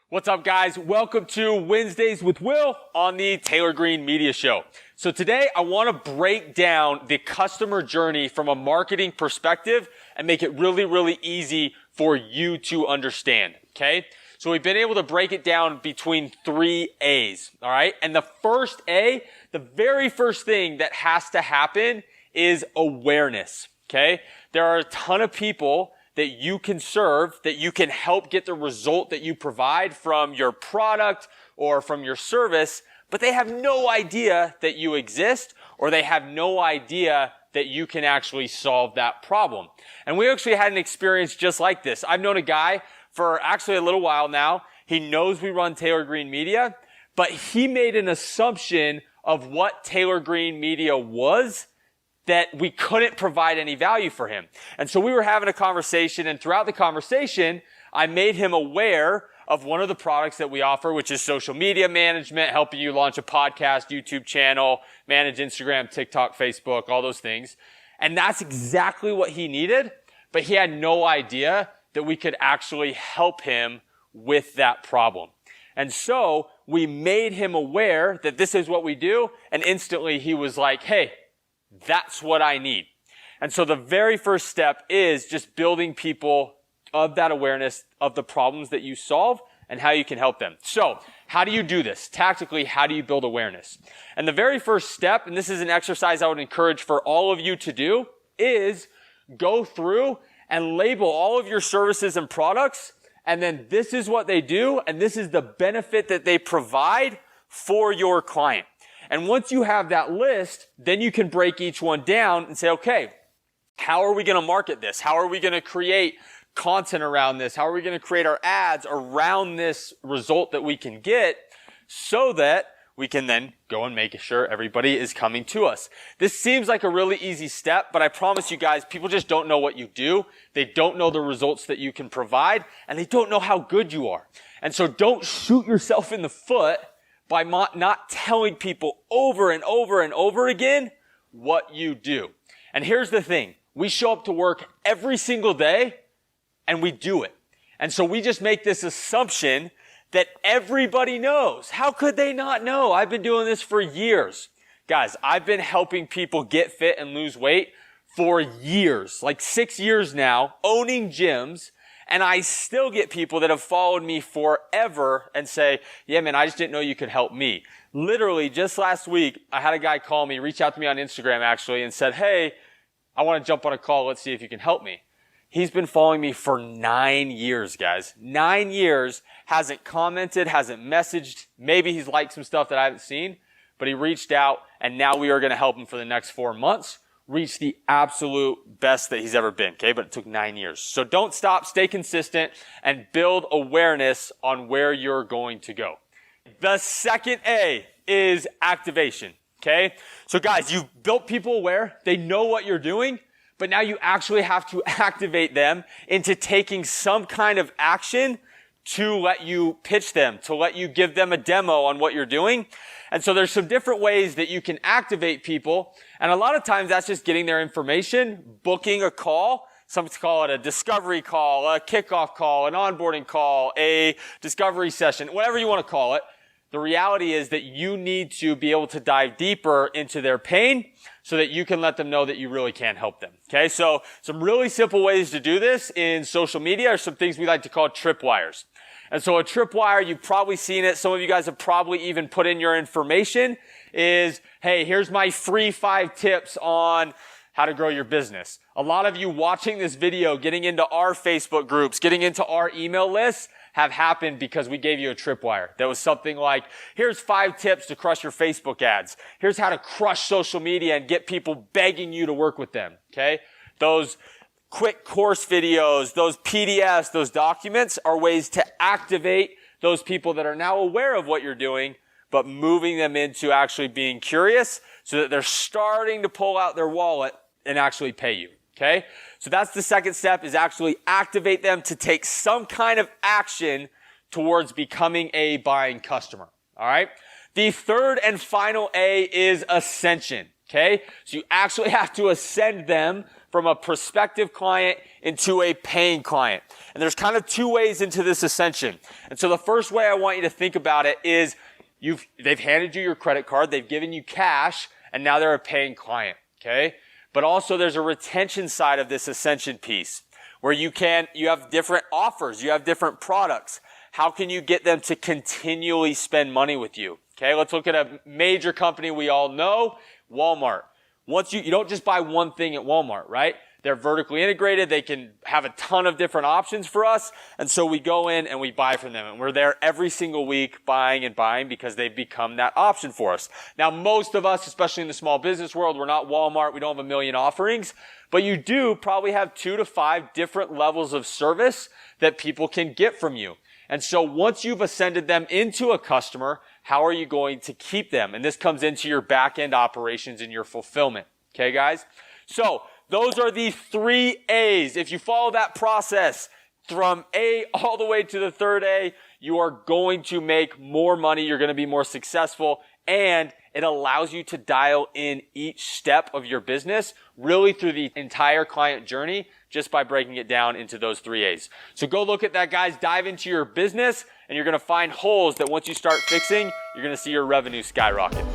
What's up, guys? Welcome to Wednesdays with Will on the Taylor Green Media Show. So today I want to break down the customer journey from a marketing perspective and make it really easy for you to understand, okay? So we've been able to break it down between 3 A's, all right? And the first A, the very first thing that has to happen is awareness, okay? There are a ton of people that you can serve, that you can help get the result that you provide from your product or from your service, but they have no idea that you exist, or they have no idea that you can actually solve that problem. And we actually had an experience just like this. I've known a guy for actually a little while now. He knows we run Taylor Green Media, but he made an assumption of what Taylor Green Media was, that we couldn't provide any value for him. And so we were having a conversation, and throughout the conversation, I made him aware of one of the products that we offer, which is social media management, helping you launch a podcast, YouTube channel, manage Instagram, TikTok, Facebook, all those things. And that's exactly what he needed, but he had no idea that we could actually help him with that problem. And so we made him aware that this is what we do, and instantly he was like, hey, that's what I need. And so the very first step is just building people of that awareness of the problems that you solve and how you can help them. So how do you do this? Tactically, how do you build awareness? And the very first step, and this is an exercise I would encourage for all of you to do, is go through and label all of your services and products, and then this is what they do, and this is the benefit that they provide for your client. And once you have that list, then you can break each one down and say, okay, how are we going to market this? How are we going to create content around this? How are we going to create our ads around this result that we can get so that we can then go and make sure everybody is coming to us? This seems like a really easy step, but I promise you guys, people just don't know what you do. They don't know the results that you can provide, and they don't know how good you are. And so don't shoot yourself in the foot by not telling people over and over again what you do. And here's the thing. We show up to work every single day and we do it. And so we just make this assumption that everybody knows. How could they not know? I've been doing this for years. Guys, I've been helping people get fit and lose weight for years, like 6 years now, owning gyms. And I still get people that have followed me forever and say, yeah, man, I just didn't know you could help me. Literally, just last week, I had a guy call me, reach out to me on Instagram actually, and said, hey, I want to jump on a call. Let's see if you can help me. He's been following me for 9 years, guys. 9 years, hasn't commented, hasn't messaged. Maybe he's liked some stuff that I haven't seen, but he reached out, and now we are going to help him for the next 4 months. Reach the absolute best that he's ever been, okay? But it took 9 years. So don't stop, stay consistent, and build awareness on where you're going to go. The second A is activation, okay? So guys, you've built people aware. They know what you're doing, but now you actually have to activate them into taking some kind of action to let you pitch them, to let you give them a demo on what you're doing. And so there's some different ways that you can activate people. And a lot of times that's just getting their information, booking a call. Some call it a discovery call, a kickoff call, an onboarding call, a discovery session, whatever you want to call it. The reality is that you need to be able to dive deeper into their pain so that you can let them know that you really can help them. Okay, so some really simple ways to do this in social media are some things we like to call tripwires. And so a tripwire, you've probably seen it. Some of you guys have probably even put in your information is, hey, here's my free 5 tips on how to grow your business. A lot of you watching this video, getting into our Facebook groups, getting into our email lists have happened because we gave you a tripwire. That was something like, here's 5 tips to crush your Facebook ads. Here's how to crush social media and get people begging you to work with them. Okay? Those quick course videos, those PDFs, those documents are ways to activate those people that are now aware of what you're doing, but moving them into actually being curious so that they're starting to pull out their wallet and actually pay you. Okay? So that's the second step, is actually activate them to take some kind of action towards becoming a buying customer. All right? The third and final A is ascension. Okay? So you actually have to ascend them from a prospective client into a paying client. And there's kind of two ways into this ascension. And so the first way I want you to think about it is they've handed you your credit card, they've given you cash, and now they're a paying client. Okay? But also there's a retention side of this ascension piece where you have different offers, you have different products. How can you get them to continually spend money with you? Okay, let's look at a major company we all know, Walmart. Once you don't just buy one thing at Walmart, right? They're vertically integrated. They can have a ton of different options for us. And so we go in and we buy from them. And we're there every single week buying and buying because they've become that option for us. Now, most of us, especially in the small business world, we're not Walmart. We don't have a million offerings. But you do probably have 2 to 5 different levels of service that people can get from you. And so once you've ascended them into a customer, how are you going to keep them? And this comes into your back-end operations and your fulfillment. Okay, guys? So those are the 3 A's. If you follow that process from A all the way to the third A, you are going to make more money. You're going to be more successful. And it allows you to dial in each step of your business really through the entire client journey just by breaking it down into those 3 A's. So go look at that, guys. Dive into your business, and you're going to find holes that once you start fixing, you're going to see your revenue skyrocket.